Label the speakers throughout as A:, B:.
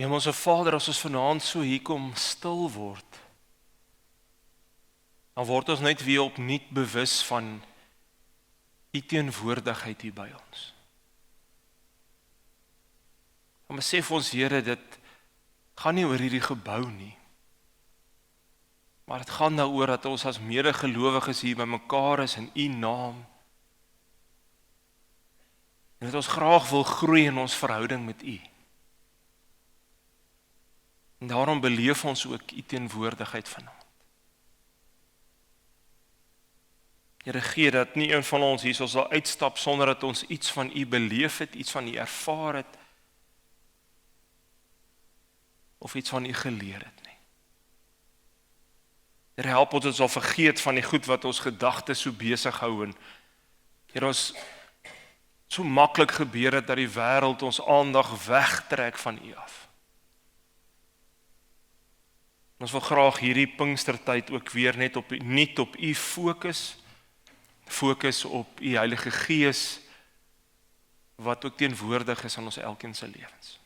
A: Hemelse Vader, as ons vanaand so hier kom stil word, dan word ons net weer opnuut bewus van U teenwoordigheid hier by ons. Dan besef ons, Here, dit gaan nie oor hierdie gebou nie, maar dit gaan daaroor dat ons as medegelowiges hier by mekaar is in U naam, en dat ons graag wil groei in ons verhouding met U. En daarom beleef ons ook U teenwoordigheid vanaand. Here, gee dat nie een van ons hier sal uitstap sonder dat ons iets van U beleef het, iets van U ervaar het, of iets van U geleer het nie. Here, help ons al vergeet van die goed wat ons gedagtes so besig hou en Here, ons so maklik gebeur het dat die wêreld ons aandag wegtrek van U af. Ons wil graag hierdie Pinkstertyd ook weer net op U fokus op U Heilige Gees, wat ook teenwoordig is in ons elkeen se lewens.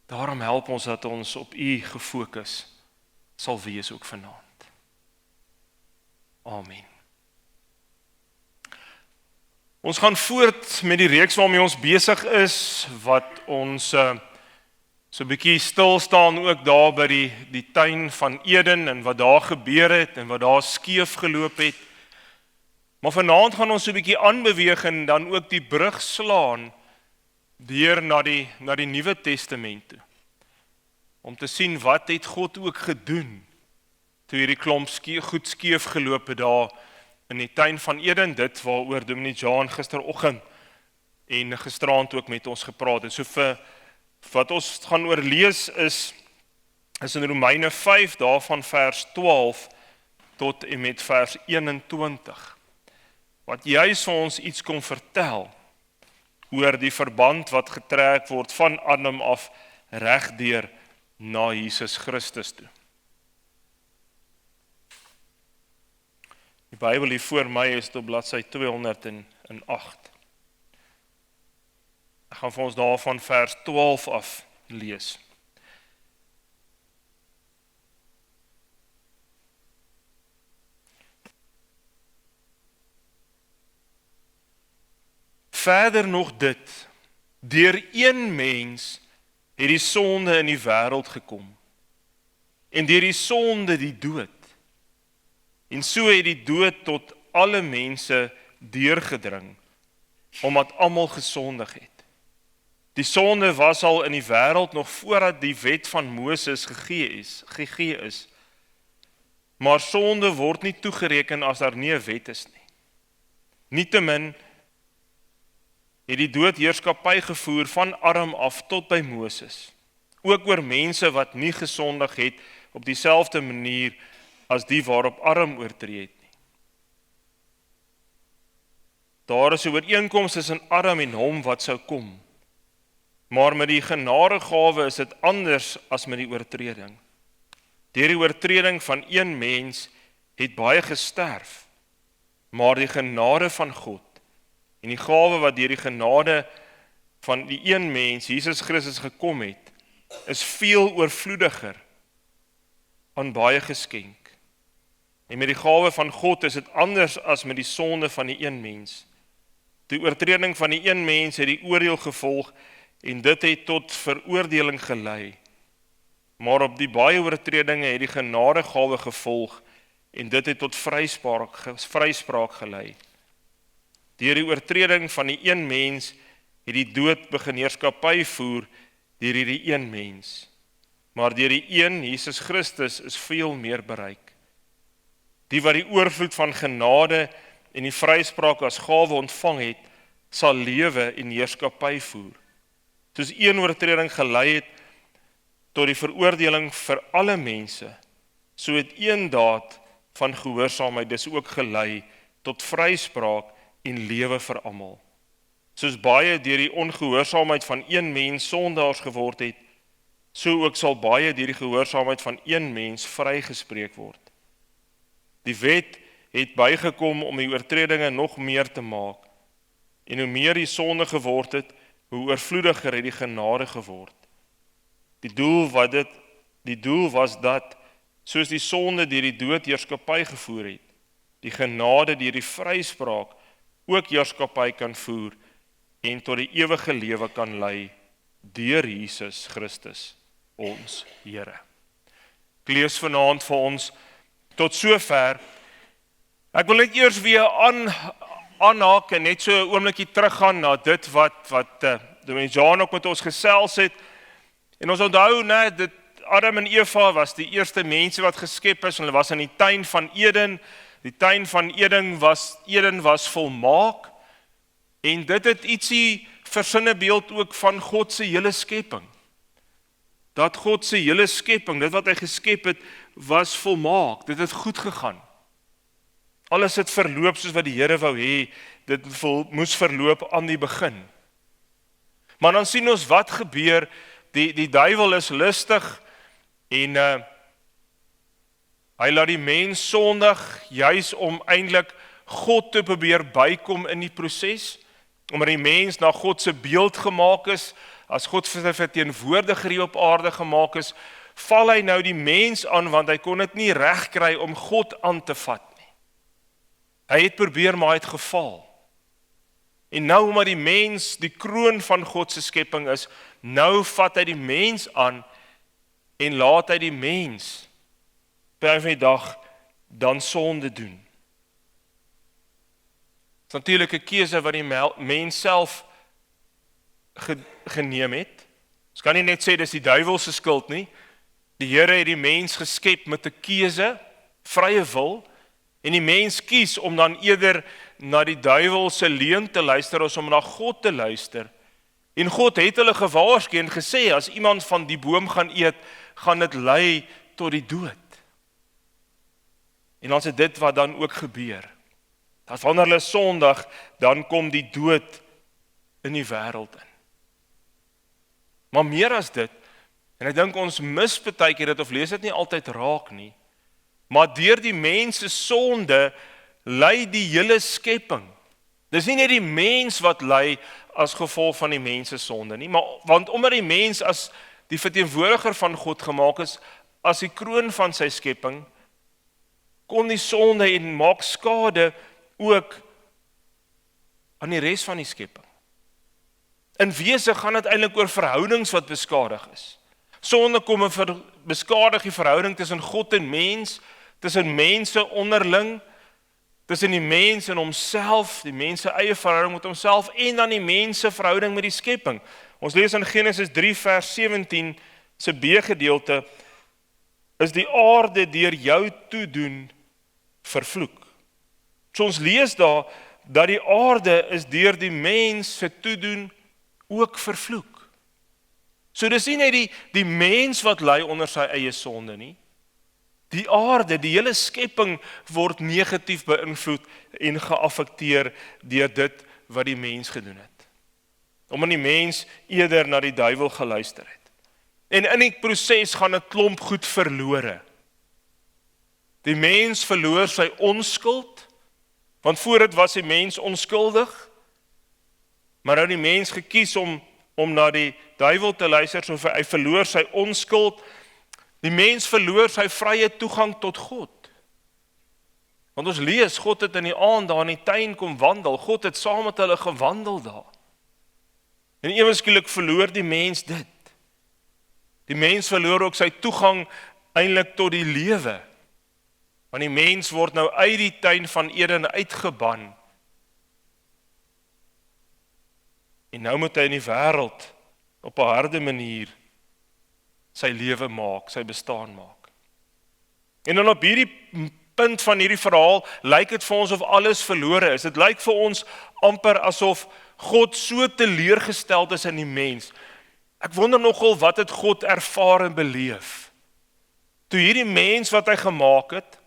A: Daarom help ons dat ons op U gefokus sal wees ook vanaand. Amen. Ons gaan voort met die reeks waarmee ons besig is, wat ons so 'n bietjie stil staan ook daar by die tuin van Eden en wat daar gebeur het en wat daar skeef geloop het. Maar vanaand gaan ons so 'n bietjie aanbeweeg en dan ook die brug slaan deur na die Nuwe Testament toe. Om te sien wat het God ook gedoen toe hierdie klomp goed skeef geloop het daar in die tuin van Eden, dit waaroor Dominee Jan gisteroggend en gisteraand ook met ons gepraat het. So vir wat ons gaan oorlees is in Romeine 5, daarvan vers 12 tot en met vers 21. Wat juis vir ons iets kom vertel oor die verband wat getrek word van Adam af regdeur na Jesus Christus toe. Die Bybel hier voor my is op bladsy 208. Ek gaan vir ons daarvan vers 12 af lees. Verder nog dit, deur een mens het die sonde in die wêreld gekom, en deur die sonde die dood. En so het die dood tot alle mense deurgedring, omdat almal gesondig het. Die sonde was al in die wêreld nog voordat die wet van Moses gegee is. Maar sonde word nie toegereken as daar nie 'n wet is nie. Nietemin het die dood heerskappy gevoer van Adam af tot by Moses, ook oor mense wat nie gesondig het op dieselfde manier as die waarop Adam oortree het nie. Daar is 'n ooreenkoms tussen Adam en hom wat sou kom, maar met die genadegawe is dit anders as met die oortreding. Deur die oortreding van een mens het baie gesterf, maar die genade van God en die gawe wat deur die genade van die een mens, Jesus Christus, gekom het, is veel oorvloediger aan baie geskenk. En met die gawe van God is dit anders as met die sonde van die een mens. Die oortreding van die een mens het die oordeel gevolg en dit het tot veroordeling gelei. Maar op die baie oortredinge het die genadegawe gevolg en dit het tot vryspraak gelei. Deur die oortreding van die een mens het die dood begin heerskappy voer deur hierdie een mens. Maar deur die een, Jesus Christus, is veel meer bereik. Die wat die oorvloed van genade en die vryspraak as gawe ontvang het, sal lewe en heerskappy voer. Soos een oortreding gelei het tot die veroordeling vir alle mense, so het een daad van gehoorsaamheid dus ook gelei tot vryspraak en lewe vir almal. Soos baie deur die ongehoorsaamheid van een mens sondaars geword het, so ook sal baie deur die gehoorsaamheid van een mens vrygespreek word. Die wet het bygekom om die oortredinge nog meer te maak, en hoe meer die sonde geword het, hoe oorvloediger het die genade geword. Die doel was dat, soos die sonde deur die dood heerskappy gevoer het, die genade deur die vryspraak ook heerskappy kan voer en tot die ewige lewe kan lei deur Jesus Christus, ons Here. Ek lees vanaand vir ons tot sover. Ek wil net eers weer aanhaak en net so 'n oombliekie teruggaan na dit wat Dominee Jan ook met ons gesels het. En ons onthou net dat Adam en Eva was die eerste mense wat geskep is. Hulle was in die tuin van Eden. Die tuin van Eden was volmaak. En dit het ietsie versinnebeeld ook van God se hele skepping. Dat God se hele skepping, dit wat hy geskep het, was volmaak. Dit het goed gegaan. Alles het verloop soos wat die Here wou hê, dit moes verloop aan die begin. Maar dan sien ons wat gebeur, die duiwel is lustig en hy laat die mens sondig, juis om eintlik God te probeer bykom in die proses, omdat die mens na God se beeld gemaak is, as God se verteenwoordiger hier op aarde gemaak is, val hy nou die mens aan, want hy kon dit nie reg kry om God aan te vat nie. Hy het probeer, maar hy het geval. En nou omdat die mens die kroon van God se skepping is, nou vat hy die mens aan en laat hy die mens by die dag dan sonde doen. Dit is natuurlik 'n keuse wat die mens self geneem het. Ons kan nie net sê dis die duiwel se skuld nie. Die Here het die mens geskep met 'n keuse, vrye wil, en die mens kies om dan eerder na die duiwel se leuen te luister as om na God te luister. En God het hulle gewaarsku en gesê, as iemand van die boom gaan eet, gaan dit lei tot die dood. En dan is dit wat dan ook gebeur. Dat wanneer hulle sondig, dan kom die dood in die wêreld in. Maar meer as dit, en ek dink ons mis baie keer dit of lees dit nie altyd raak nie, maar deur die mens se sonde lei die hele skepping. Dis nie net die mens wat lei as gevolg van die mens se sonde nie, maar want omdat die mens as die verteenwoordiger van God gemaak is, as die kroon van sy skepping, kom die sonde en maak skade ook aan die res van die skepping. In wese gaan dit eintlik oor verhoudings wat beskadig is. Sonde kom en beskadig die verhouding tussen God en mens, tussen mense onderling, tussen die mens en homself, die mens se eie verhouding met homself en dan die mens se verhouding met die skepping. Ons lees in Genesis 3 vers 17 se B-gedeelte, is die aarde deur jou toedoen vervloek. So ons lees daar dat die aarde is deur die mens se toedoen ook vervloek. So dis nie net die mens wat ly onder sy eie sonde nie. Die aarde, die hele skepping word negatief beïnvloed en geaffekteer deur dit wat die mens gedoen het. Omdat die mens eerder na die duiwel geluister het. En in die proses gaan 'n klomp goed verlore. Die mens verloor sy onskuld, want voor dit was die mens onskuldig, maar nou die mens gekies om na die duiwel te luister, so hy verloor sy onskuld. Die mens verloor sy vrye toegang tot God. Want ons lees, God het in die aand daar in die tuin kom wandel, God het saam met hulle gewandel daar. En ewe skielik verloor die mens dit. Die mens verloor ook sy toegang eintlik tot die lewe. Want die mens word nou uit die tuin van Eden uitgeban. En nou moet hy in die wêreld op 'n harde manier sy lewe maak, sy bestaan maak. En dan op hierdie punt van hierdie verhaal lyk dit vir ons of alles verlore is. Dit lyk vir ons amper asof God so teleurgesteld is in die mens. Ek wonder nogal wat het God ervaar en beleef. Toe hierdie mens wat hy gemaak het,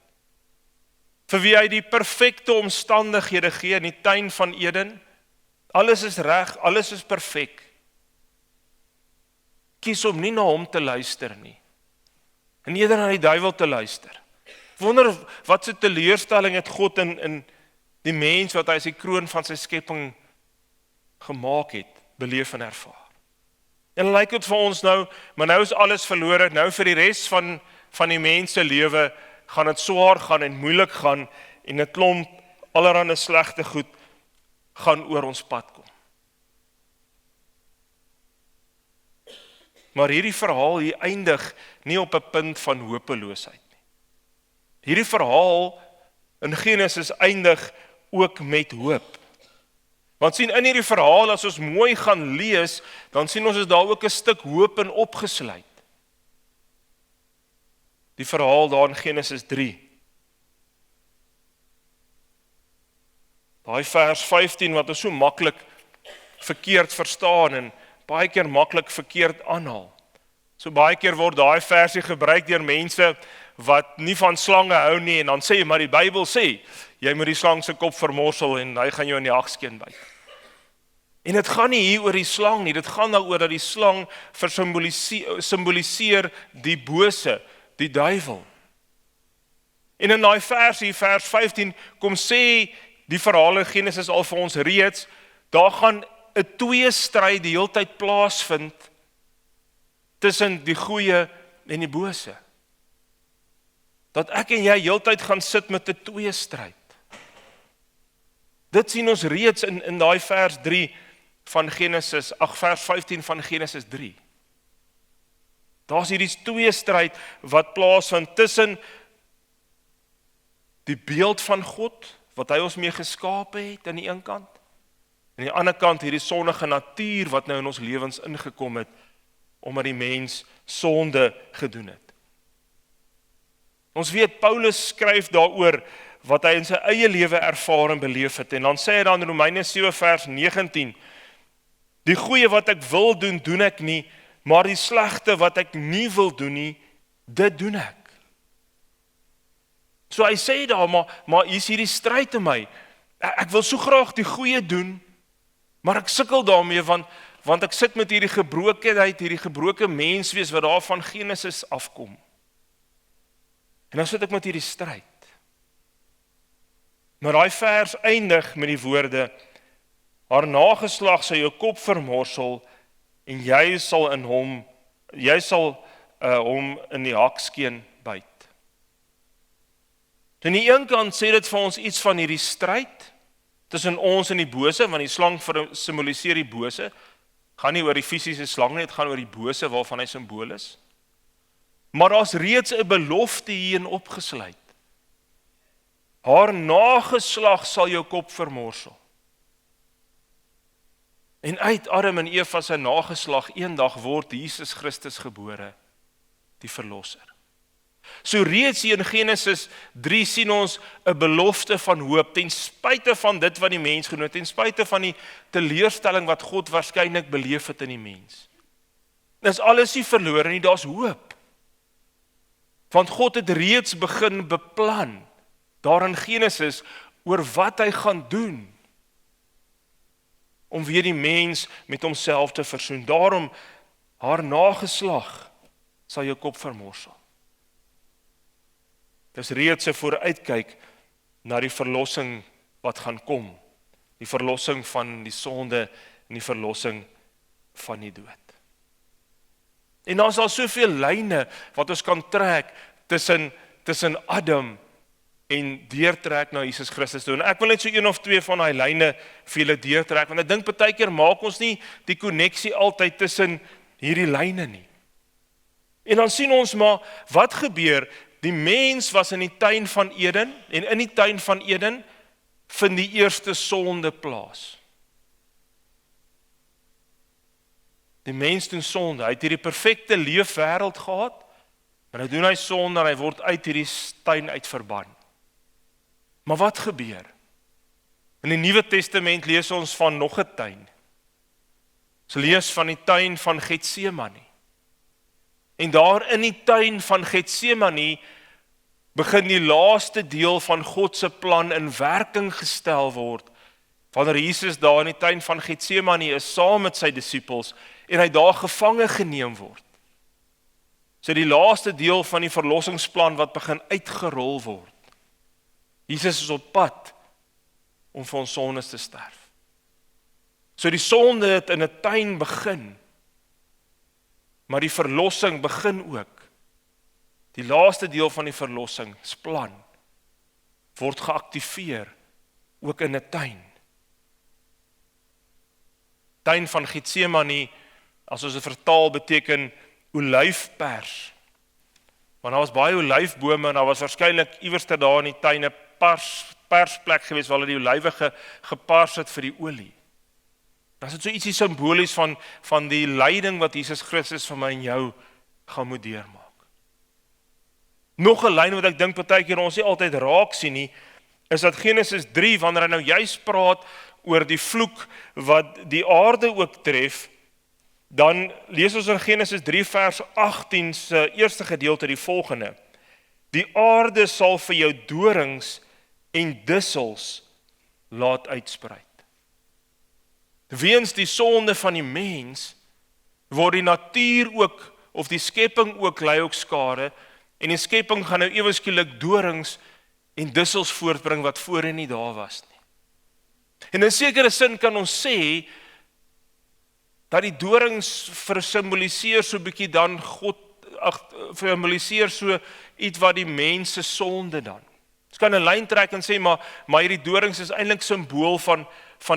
A: vir wie hy die perfekte omstandighede gee in die tuin van Eden, alles is reg, alles is perfek. Kies om nie na hom te luister nie. En eerder na die duiwel te luister. Wonder wat se teleurstelling het God in die mens wat hy as die kroon van sy skepping gemaak het, beleef en ervaar. En dan lyk dit vir ons nou, maar nou is alles verlore, nou vir die res van die mens se lewe gaan dit swaar gaan en moeilik gaan en 'n klomp allerhande slegte goed gaan oor ons pad kom. Maar hierdie verhaal hier eindig nie op 'n punt van hopeloosheid nie. Hierdie verhaal in Genesis eindig ook met hoop. Want sien in hierdie verhaal as ons mooi gaan lees, dan sien ons is daar ook 'n stuk hoop in opgesluit. Die verhaal daar in Genesis 3. Daai vers 15 wat ons so maklik verkeerd verstaan en baie keer maklik verkeerd aanhaal. So baie keer word daai versie gebruik deur mense wat nie van slange hou nie en dan sê maar die Bybel sê jy moet die slang se kop vermorsel en hy gaan jou in die hagskeen byt. En dit gaan nie hier oor die slang nie, dit gaan daaroor dat die slang simboliseer die bose, die duiwel. En in daai versie, vers 15, kom sê die verhaal in Genesis al vir ons reeds, daar gaan 'n tweestryd die heeltyd plaasvind tussen die goeie en die bose. Dat ek en jy heeltyd gaan sit met 'n tweestryd. Dit sien ons reeds in daai vers 3 van Genesis, vers 15 van Genesis 3. Daar's hierdie tweestryd wat plaasvind tussen die beeld van God wat hy ons mee geskape het aan die een kant, en aan die ander kant hierdie sondige natuur wat nou in ons lewens ingekom het omdat die mens sonde gedoen het. Ons weet Paulus skryf daaroor wat hy in sy eie lewe ervaar en beleef het en dan sê hy dan in Romeine 7 vers 19: Die goeie wat ek wil doen, doen ek nie, maar die slegte wat ek nie wil doen nie, dit doen ek. So hy sê daar, maar hier is hierdie stryd in my. Ek wil so graag die goeie doen, maar ek sukkel daarmee want ek sit met hierdie gebrokenheid, hierdie gebroke menswees wat daar van Genesis afkom. En dan sit ek met hierdie stryd. Maar daai vers eindig met die woorde: Haar nageslag sal jou kop vermorsel en jy sal hom in die hagskeen byt. Aan die een kant sê dit vir ons iets van hierdie stryd tussen ons en die bose, want die slang simboliseer die bose. Gaan nie oor die fisiese slang nie, dit gaan oor die bose waarvan hy simbool is. Maar daar's reeds 'n belofte hierin opgesluit. Haar nageslag sal jou kop vermorsel. En uit Adam en Eva se nageslag eendag word Jesus Christus gebore, die verlosser. So reeds hier in Genesis 3 sien ons 'n belofte van hoop, ten spyte van dit wat die mens genoem het, ten spyte van die teleurstelling wat God waarskynlik beleef het in die mens. Dis alles nie verlore nie, daar's hoop. Want God het reeds begin beplan, daar in Genesis, oor wat hy gaan doen, om weer die mens met homself te versoen. Daarom, haar nageslag sal jou kop vermorsel. Dis reeds 'n vooruitkyk na die verlossing wat gaan kom. Die verlossing van die sonde en die verlossing van die dood. En daar is al soveel lyne wat ons kan trek tussen Adam en deurtrek na Jesus Christus toe. En ek wil net so een of twee van daai lyne vir julle deurtrek, want ek dink partykeer maak ons nie die koneksie altyd tussen hierdie lyne nie. En dan sien ons maar, wat gebeur? Die mens was in die tuin van Eden, en in die tuin van Eden vind die eerste sonde plaas. Die mens doen sonde, hy het hierdie perfekte leefwêreld gehad, en nou doen hy sonde, en hy word uit hierdie tuin uit verban. Maar wat gebeur? In die Nuwe Testament lees ons van nog 'n tuin. Ons lees van die tuin van Getsemane. En daar in die tuin van Getsemane begin die laaste deel van God se plan in werking gestel word, wanneer Jesus daar in die tuin van Getsemane is saam met sy disippels en hy daar gevange geneem word. So die laaste deel van die verlossingsplan wat begin uitgerol word. Jesus is op pad om vir ons sondes te sterf. So die sonde het in 'n tuin begin. Maar die verlossing begin ook. Die laaste deel van die verlossingsplan word geaktiveer ook in 'n tuin. Tuin van Getsemane, as ons dit vertaal, beteken olyfpers. Want daar was baie olyfbome en daar was waarskynlik iewers daar in die tuin 'n persplek gewees waar hulle die olywe gepars het vir die olie. Dat is so ietsie simbolies van die lyding wat Jesus Christus vir my en jou gaan moet deurmaak. Nog 'n lyn wat ek dink partykeer ons nie altyd raak sien nie, is dat Genesis 3, wanneer hy nou juist praat oor die vloek wat die aarde ook tref, dan lees ons in Genesis 3 vers 18 se eerste gedeelte die volgende: Die aarde sal vir jou dorings en dussels laat uitsprei. Weens die sonde van die mens word die natuur ook, of die skepping ook, ly ook skade, en die skepping gaan nou ewe skielik dorings en dussels voortbring wat voorheen nie daar was nie. En in sekere sin kan ons sê dat die dorings versimboliseer so bietjie dan God, versimboliseer so iets wat die mens se sonde dan. Ons kan 'n lyn trek en sê maar hierdie dorings is eintlik simbool van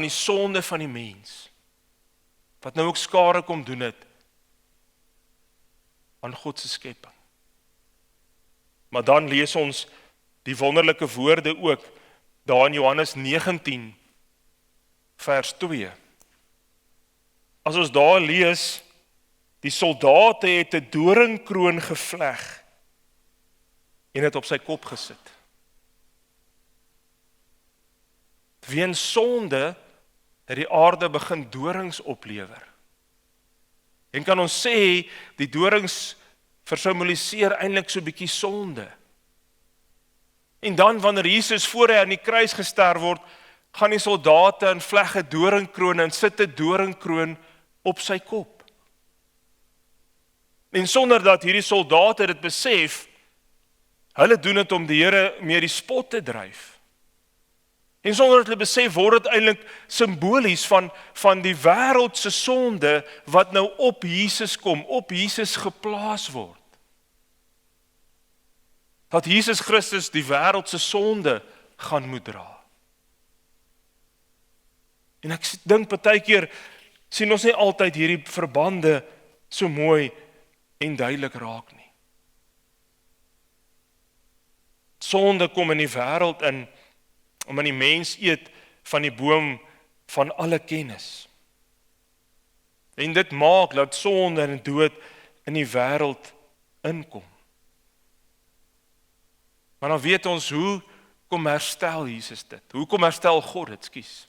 A: die sonde van die mens, wat nou ook skade kom doen het aan God se skepping. Maar dan lees ons die wonderlike woorde ook, daar in Johannes 19, vers 2. As ons daar lees, die soldate het 'n doringkroon gevleg en het op sy kop gesit. Weens sonde het die aarde begin dorings oplewer. En kan ons sê, die dorings versimboliseer eintlik so 'n bietjie sonde. En dan wanneer Jesus voor hy aan die kruis gesterf word, gaan die soldate en vleg 'n doringkroon en sit 'n doringkroon op sy kop. En sonder dat hierdie soldate dit besef, hulle doen dit om die Here meer die spot te dryf. En sonder dat hulle besef, word dit eintlik simbolies van die wêreld se sonde wat nou op Jesus kom, op Jesus geplaas word. Dat Jesus Christus die wêreld se sonde gaan moet dra. En ek dink partykeer sien ons nie altyd hierdie verbande so mooi en duidelik raak nie. Sonde kom in die wêreld in, omdat die mens eet van die boom van alle kennis. En dit maak dat sonde en dood in die wêreld inkom. Maar dan weet ons, hoe kom herstel Jesus dit? Hoe kom herstel God dit, skus?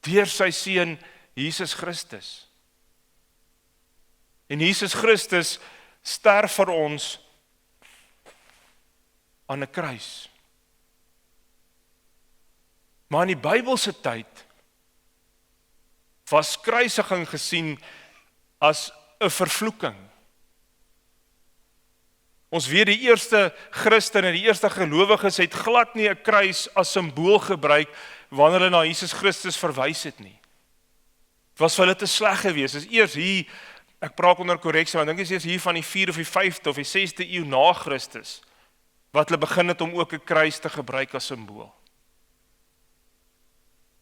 A: Deur sy seun Jesus Christus. En Jesus Christus sterf vir ons aan 'n kruis. Maar in die Bybelse tyd was kruisiging gesien as 'n vervloeking. Ons weet die eerste Christene, die eerste gelowiges het glad nie 'n kruis as simbool gebruik wanneer hulle na Jesus Christus verwys het nie. Het was vir hulle te sleg geweest. Dis eers hier, ek praat onder korreksie, want ek dink dit is eers hier van die 4 of die 5de of die 6de eeu na Christus wat hulle begin het om ook 'n kruis te gebruik as simbool.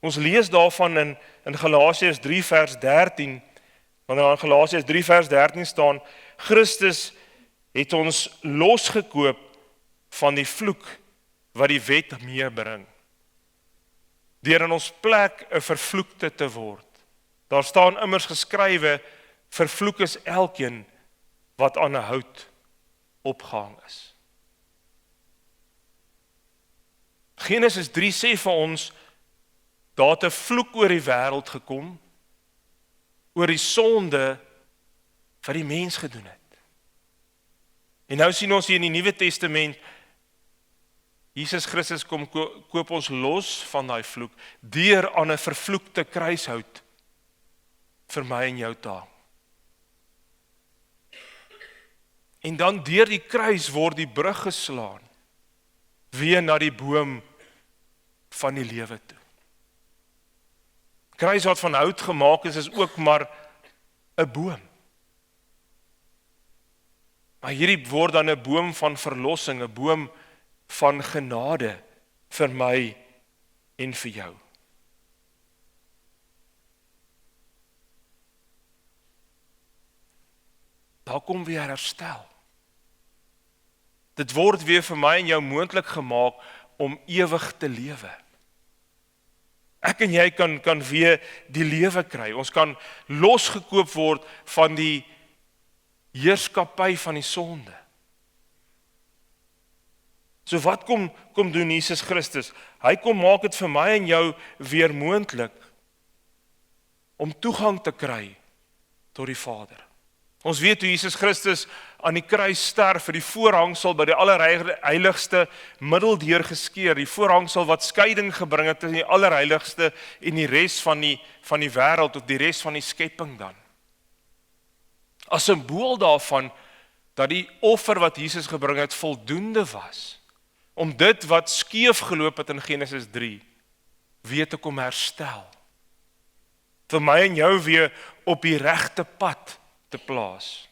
A: Ons lees daarvan in Galasiërs 3 vers 13, wanneer in Galasiërs 3 vers 13 staan, Christus het ons losgekoop van die vloek wat die wet meebring, deur in ons plek 'n vervloekte te word. Daar staan immers geskrywe, vervloek is elkeen wat aan 'n hout opgehang is. Genesis 3 sê vir ons, daar het 'n vloek oor die wêreld gekom, oor die sonde wat die mens gedoen het. En nou sien ons hier in die Nuwe Testament, Jesus Christus kom koop ons los van daai vloek, deur aan 'n vervloekte kruishout vir my en jou te hang. En dan deur die kruis word die brug geslaan, weer na die boom van die lewe toe. Kruis wat van hout gemaak is ook maar 'n boom. Maar hierdie word dan 'n boom van verlossing, 'n boom van genade vir my en vir jou. Daar kom weer herstel. Dit word weer vir my en jou moontlik gemaak om ewig te lewe. Ek en jy kan weer die lewe kry. Ons kan losgekoop word van die heerskappy van die sonde. So wat kom doen Jesus Christus? Hy kom maak dit vir my en jou weer moontlik om toegang te kry tot die Vader. Ons weet hoe Jesus Christus aan die kruis sterf vir die voorhangsel by die allerheiligste middeldeur geskeur, die voorhangsel wat skeiding gebring het tussen die allerheiligste en die res van die wêreld, of die res van die skepping dan. As simbool daarvan dat die offer wat Jesus gebring het voldoende was om dit wat skeef geloop het in Genesis 3 weer te kom herstel. Vir my en jou weer op die regte pad te plaas.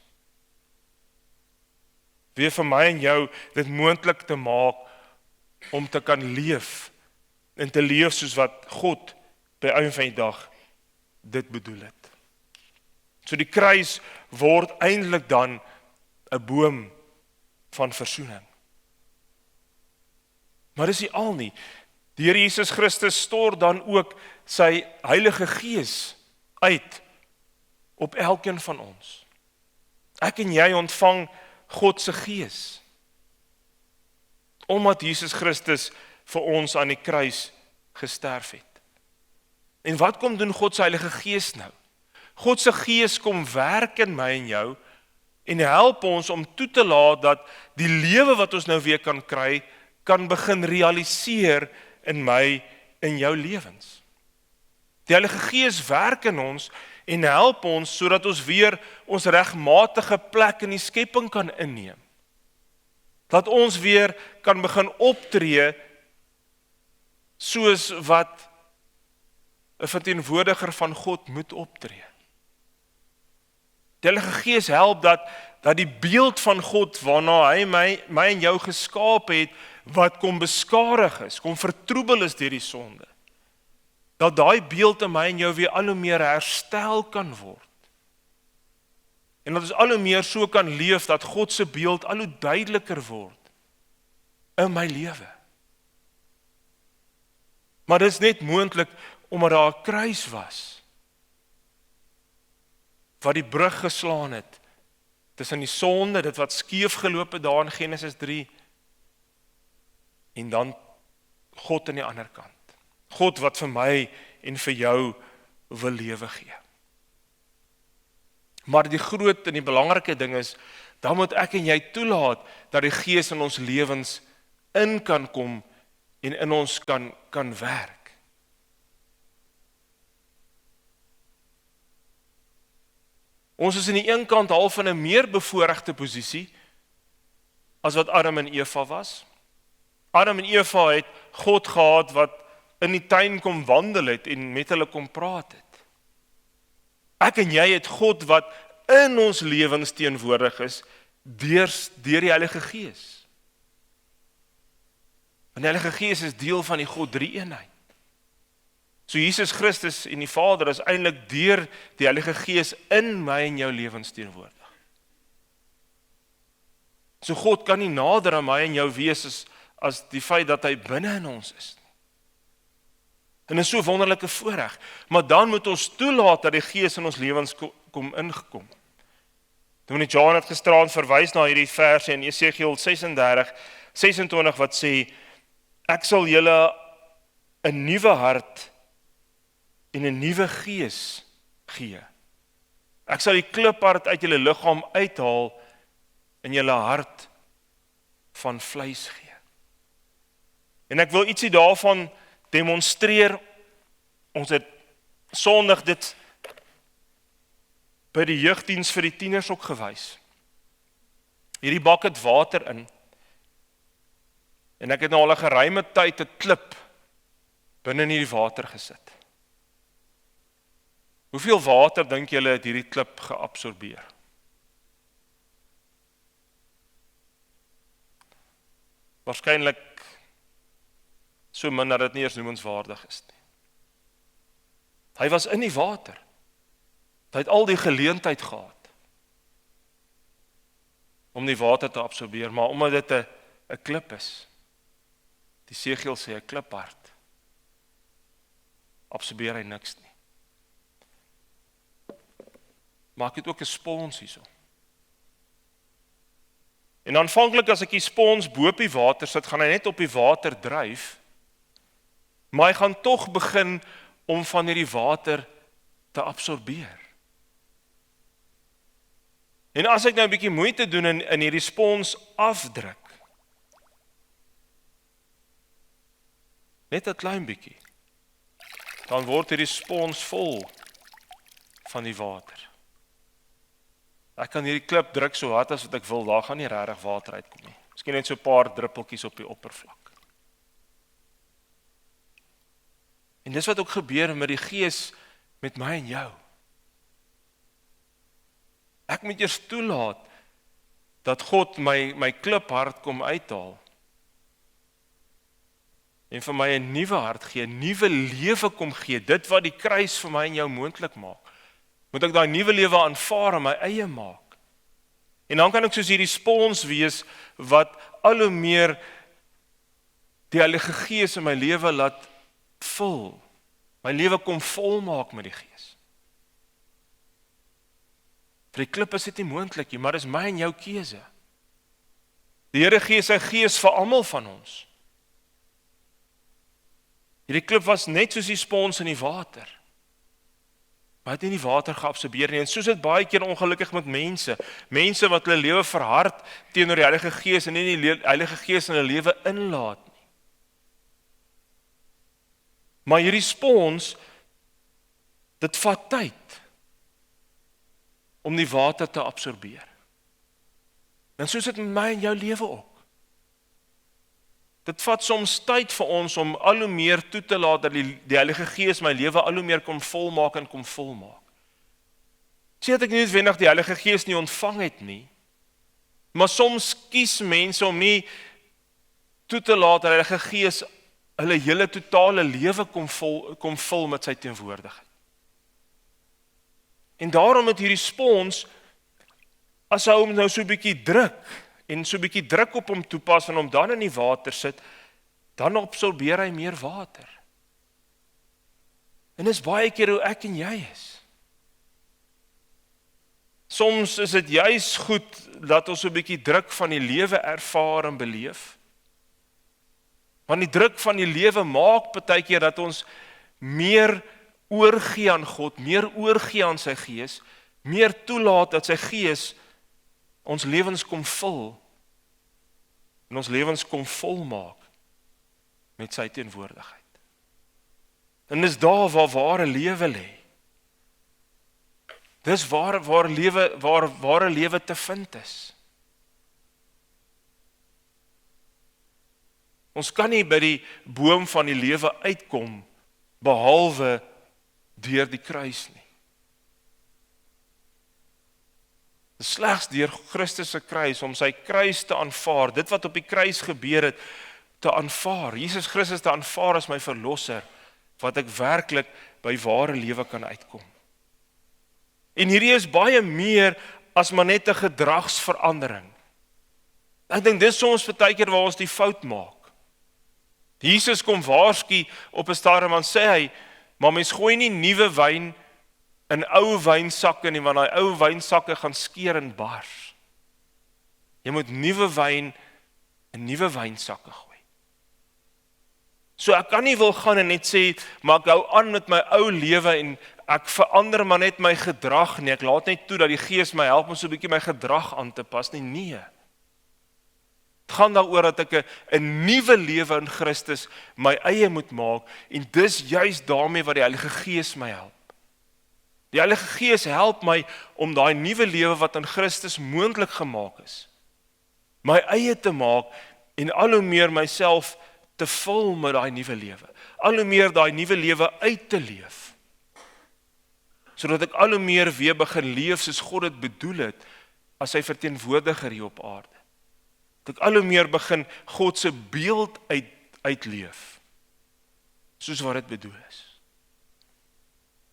A: Weer vir my en jou dit moontlik te maak om te kan leef en te leef soos wat God by einde van die dag dit bedoel het. So die kruis word eintlik dan 'n boom van versoening. Maar dis nie al nie. Die Here Jesus Christus stort dan ook sy Heilige Gees uit op elkeen van ons. Ek en jy ontvang God se Gees, omdat Jesus Christus vir ons aan die kruis gesterf het. En wat kom doen God se Heilige Gees nou? God se Gees kom werk in my en jou en help ons om toe te laat dat die lewe wat ons nou weer kan kry, kan begin realiseer in my en jou lewens. Die Heilige Gees werk in ons en help ons sodat ons weer ons regmatige plek in die skepping kan inneem. Dat ons weer kan begin optree soos wat 'n verteenwoordiger van God moet optree. Die Heilige Gees help dat die beeld van God waarna hy my en jou geskaap het, wat kom beskadig is, kom vertroebel is deur die sonde, dat daai beeld in my en jou weer al hoe meer herstel kan word. En dat ons al hoe meer so kan leef dat God se beeld al hoe duideliker word in my lewe. Maar dit is net moontlik omdat daar 'n kruis was wat die brug geslaan het tussen die sonde, dit wat skeef geloop het daar in Genesis 3, en dan God aan die ander kant. God wat vir my en vir jou wil lewe gee. Maar die groot en die belangrike ding is, dan moet ek en jy toelaat dat die Gees in ons lewens in kan kom en in ons kan werk. Ons is aan die een kant half in 'n meer bevoorregte posisie as wat Adam en Eva was. Adam en Eva het God gehad wat in die tuin kom wandel het en met hulle kom praat het. Ek en jy het God wat in ons lewens teenwoordig is deur die Heilige Gees. En die Heilige Gees is deel van die God drie-eenheid. So Jesus Christus en die Vader is eintlik deur die Heilige Gees in my en jou lewens teenwoordig. So God kan nie nader aan my en jou wees as die feit dat hy binne in ons is. En dit is so 'n wonderlike voorreg, maar dan moet ons toelaat dat die Gees in ons lewens kom ingekom. Dominee John het gisteraan verwys na hierdie verse in Jesegiel 36:26 wat sê, ek sal julle 'n nuwe hart en 'n nuwe gees gee. Ek sal die kliphart uit julle liggaam uithaal en julle hart van vleis gee. En ek wil ietsie daarvan demonstreer. Ons het Sondag dit by die jeugdiens vir die tieners ook gewys. Hierdie bak het water in. En ek het nou al 'n geruime tyd 'n klip binne in hierdie water gesit. Hoeveel water dink julle het hierdie klip geabsorbeer? Waarskynlik so min dat dit nie eers noemenswaardig is nie. Hy was in die water. Hy het al die geleentheid gehad om die water te absorbeer, maar omdat dit 'n klip is, die Segiel sê 'n kliphart, absorbeer hy niks nie. Maak dit ook 'n spons hierso. En aanvanklik as ek die spons bo op die water sit, gaan hy net op die water dryf, maar hy gaan tog begin om van hierdie water te absorbeer. En as ek nou 'n bietjie moeite doen in hierdie spons afdruk, net 'n klein bietjie, dan word hierdie spons vol van die water. Ek kan hierdie klip druk so hard as wat ek wil, daar gaan nie regtig water uitkom nie. Miskien net so 'n paar druppeltjies op die oppervlak. En dis wat ook gebeur met die Gees met my en jou. Ek moet eers toelaat dat God my kliphart kom uithaal. En vir my 'n nuwe hart gee, 'n nuwe lewe kom gee, dit wat die kruis vir my en jou moontlik maak. Moet ek daai nuwe lewe aanvaar en my eie maak. En dan kan ek soos hierdie spons wees wat al hoe meer die Heilige Gees in my lewe laat vul. My lewe kom volmaak met die Gees. Vir die klip is dit nie moontlik nie, maar dis my en jou keuse. Die Here gee sy Gees vir almal van ons. Hierdie klip was net soos die spons in die water. Maar het nie die water geabsorbeer nie. En soos dit baie keer ongelukkig met mense wat hulle lewe verhard teenoor die Heilige Gees en nie die Heilige Gees in hulle lewe inlaat nie. Maar hierdie spons, dit vat tyd om die water te absorbeer. En soos dit met my en jou lewe ook. Dit vat soms tyd vir ons om al hoe meer toe te laat dat die Heilige Gees my lewe al hoe meer kom volmaak en kom volmaak. Sê dat ek nie noodwendig die Heilige Gees nie ontvang het nie, maar soms kies mense om nie toe te laat dat die Heilige Gees hulle hele totale lewe kom vul met sy teenwoordigheid. En daarom het hierdie spons, as hy hom nou so 'n bietjie druk, en so 'n bietjie druk op hom toepas en hom dan in die water sit, dan absorbeer hy meer water. En dis baie keer hoe ek en jy is. Soms is dit juis goed dat ons so 'n bietjie druk van die lewe ervaar en beleef. Want die druk van die lewe maak partykeer dat ons meer oorgee aan God, meer oorgee aan sy Gees, meer toelaat dat sy Gees ons lewens kom vul en ons lewens kom volmaak met sy teenwoordigheid. En dis daar waar ware lewe lê. Dis waar ware lewe te vind is. Ons kan nie by die boom van die lewe uitkom behalwe deur die kruis nie. Slegs deur Christus se kruis, om sy kruis te aanvaar, dit wat op die kruis gebeur het, te aanvaar, Jesus Christus te aanvaar as my verlosser, wat ek werklik by ware lewe kan uitkom. En hierdie is baie meer as maar net 'n gedragsverandering. Ek dink dis soms partykeer waar ons die fout maak. Jesus kom waarsku op 'n stadium en sê hy, maar mens gooi nie nuwe wyn in ou wynsakke nie, want daai ou wynsakke gaan skeur en bars. Jy moet nuwe wyn in nuwe wynsakke gooi. So ek kan nie wil gaan en net sê, maar ek hou aan met my ou lewe en ek verander maar net my gedrag nie. Ek laat net toe dat die Gees my help om so 'n bietjie my gedrag aan te pas nie. Nee. Het gaan daaroor dat ek 'n nuwe lewe in Christus my eie moet maak en dis juist daarmee wat die Heilige Gees my help. Die Heilige Gees help my om daai nuwe lewe wat in Christus moontlik gemaak is, my eie te maak en al hoe meer myself te vul met daai nuwe lewe. Al hoe meer daai nuwe lewe uit te leef. Sodat ek al hoe meer weer begin leef soos God dit bedoel het as sy verteenwoordiger hier op aarde. Dat ek al hoe meer begin God se beeld uitleef, soos wat dit bedoel is.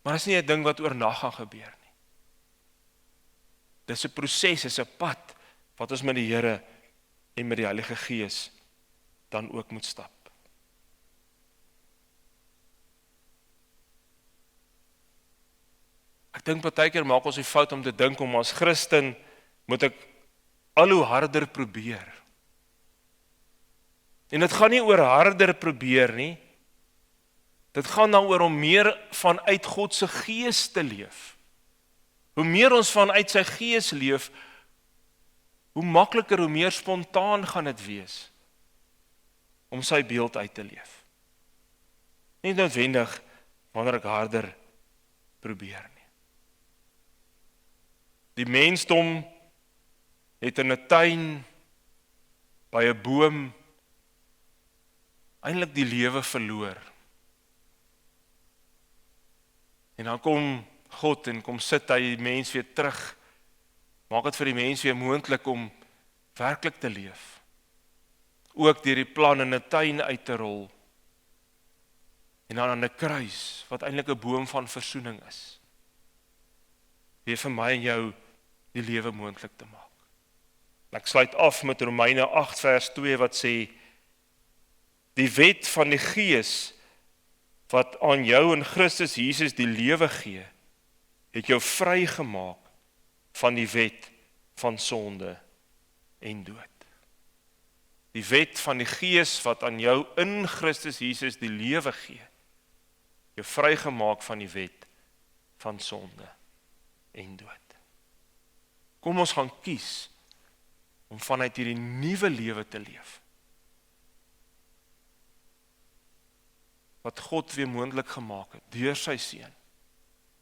A: Maar dit is nie 'n ding wat oornag gaan gebeur nie. Dit is 'n proses, is 'n pad, wat ons met die Here en met die Heilige Gees dan ook moet stap. Ek dink partykeer maak ons die fout om te dink om as Christen moet ek al hoe harder probeer. En dit gaan nie oor harder probeer nie. Dit gaan daaroor om meer vanuit God se Gees te leef. Hoe meer ons vanuit sy Gees leef, hoe makliker, hoe meer spontaan gaan dit wees om sy beeld uit te leef. Nie noodwendig wanneer ek harder probeer nie. Die mensdom het in 'n tuin by 'n boom eintlik die lewe verloor. En dan kom God en kom sit hy die mens weer terug. Maak dit vir die mens weer moontlik om werklik te leef. Ook deur die plan in 'n tuin uit te rol. En dan aan 'n kruis, wat eintlik 'n boom van versoening is. Weer vir my en jou die lewe moontlik te maak. Ek sluit af met Romeine 8 vers 2 wat sê, die wet van die Gees wat aan jou in Christus Jesus die lewe gee, het jou vrygemaak van die wet van sonde en dood. Die wet van die Gees wat aan jou in Christus Jesus die lewe gee, jou vrygemaak van die wet van sonde en dood. Kom ons gaan kies om vanuit hierdie nuwe lewe te leef. Wat God weer moontlik gemaak het, deur sy Seun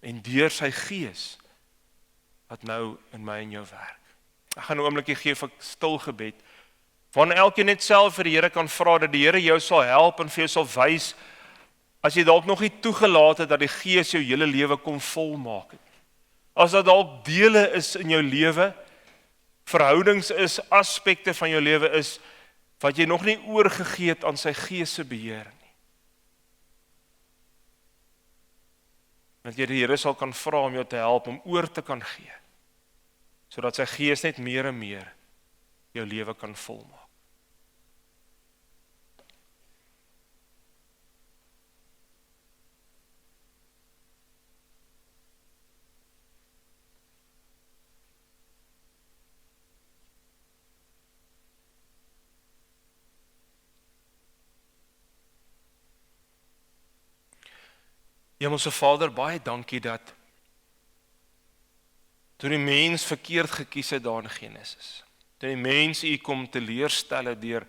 A: en deur sy Gees, wat nou in my en jou werk. Ek gaan 'n oombliekie gee vir stil gebed, van elkeen net self vir die Here kan vra, dat die Here jou sal help en vir jou sal wys, as jy dalk nog nie toegelaat het, dat die Gees jou hele lewe kom volmaak het. As dat dalk dele is in jou lewe, verhoudings is, aspekte van jou lewe is, wat jy nog nie oorgegee het aan sy Gees se beheer nie. Dat jy die Here sal kan vra om jou te help, om oor te kan gee, sodat sy Gees net meer en meer jou lewe kan volmaak. Hemelse Vader, baie dankie dat toe die mens verkeerd gekies het daar in Genesis, toe die mens u kom teleurstel deur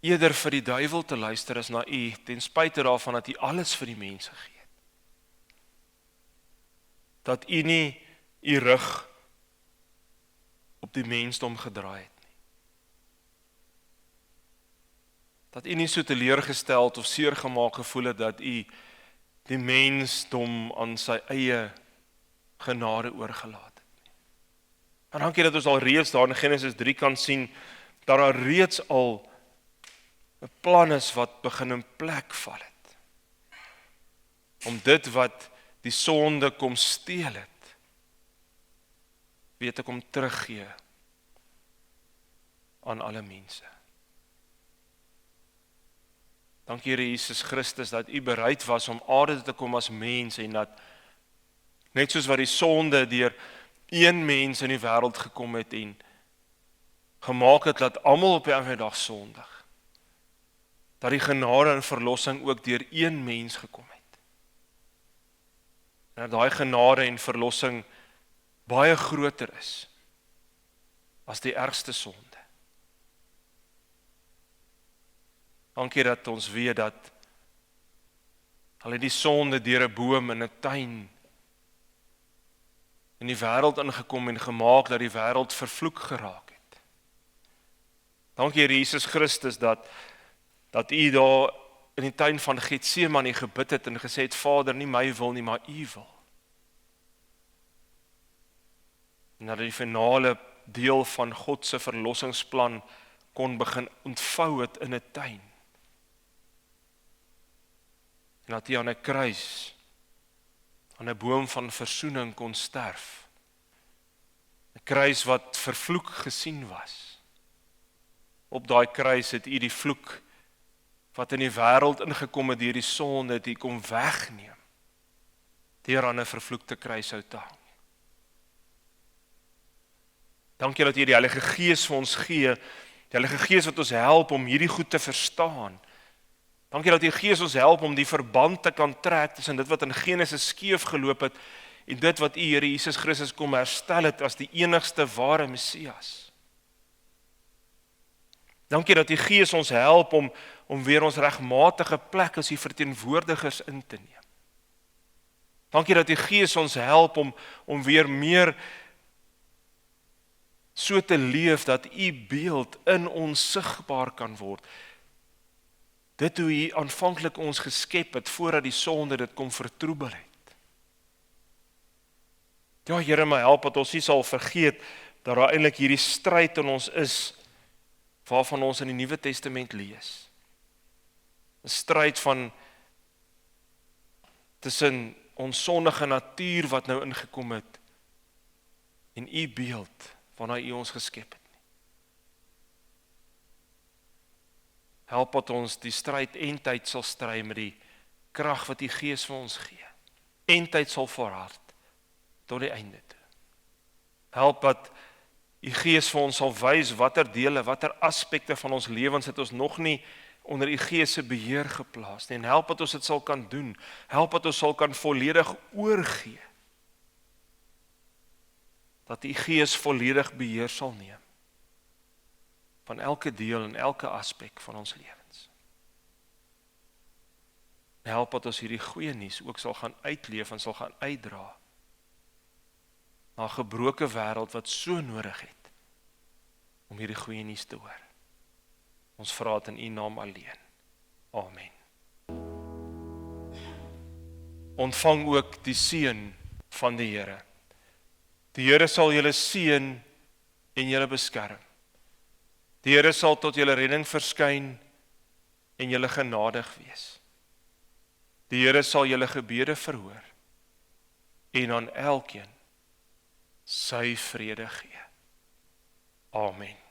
A: eerder vir die duiwel te luister as na u, ten spyte daarvan dat u alles vir die mens gegee het. Dat u nie u rug op die mensdom gedraai het. Dat u nie so teleurgesteld of seer gemaak gevoel het dat u die mensdom aan sy eie genade oorgelaat het. En dankie dat ons al reeds daar in Genesis 3 kan sien, dat daar reeds al 'n plan is wat begin in plek val het. Om dit wat die sonde kom steel het, weet ek om teruggee aan alle mense. Dankie Here Jesus Christus dat u bereid was om aarde te kom as mens en dat net soos wat die sonde deur een mens in die wêreld gekom het en gemaak het dat almal op die einde dag sondig. Dat die genade en verlossing ook deur een mens gekom het. En dat daai genade en verlossing baie groter is as die ergste sonde. Dankie dat ons weet dat al het die sonde deur 'n boom in 'n tuin in die wêreld ingekom en gemaak dat die wêreld vervloek geraak het. Dankie Here Jesus Christus dat u daar in die tuin van Getsemane gebid het en gesê het, Vader, nie my wil nie, maar u wil. En dat die finale deel van God se verlossingsplan kon begin ontvou het in 'n tuin. En dat hy aan 'n kruis, aan 'n boom van versoening kon sterf. 'n Kruis wat vervloek gesien was. Op daai kruis het U die vloek wat in die wêreld ingekom het deur die sonde, het U kom wegneem deur aan 'n vervloekte kruishout te hang. Dankie dat U die Heilige Gees vir ons gee, die Heilige Gees wat ons help om hierdie goed te verstaan. Dankie dat U Gees ons help om die verband te kan trek tussen dit wat in Genesis skeef geloop het en dit wat U Here Jesus Christus kom herstel het as die enigste ware Messias. Dankie dat U Gees ons help om weer ons regmatige plek as U verteenwoordigers in te neem. Dankie dat U Gees ons help om weer meer so te leef dat U beeld in ons sigbaar kan word. Dit hoe U aanvanklik ons geskep het voordat die sonde dit kom vertroebel het. Ja, Here, my help dat ons nie sal vergeet dat daar eintlik hierdie stryd in ons is waarvan ons in die Nuwe Testament lees. 'n Stryd van tussen ons sondige natuur wat nou ingekom het en U beeld waarna U ons geskep het. Help dat ons die stryd eintyd sal stry met die krag wat U Gees vir ons gee. Eintyd sal volhard tot die einde toe. Help dat U Gees vir ons sal wys watter dele, watter aspekte van ons lewens het ons nog nie onder U Gees se beheer geplaas nie. En help dat ons dit sal kan doen. Help dat ons sal kan volledig oorgee. Dat U Gees volledig beheer sal neem van elke deel en elke aspek van ons lewens. Help dat ons hierdie goeie nuus ook sal gaan uitleef en sal gaan uitdra na 'n gebroke wêreld wat so nodig het om hierdie goeie nuus te hoor. Ons vra dit in U naam alleen. Amen. Ontvang ook die seën van die Here. Die Here sal julle seën en julle beskerm. Die Here sal tot julle redding verskyn en julle genadig wees. Die Here sal julle gebede verhoor en aan elkeen sy vrede gee. Amen.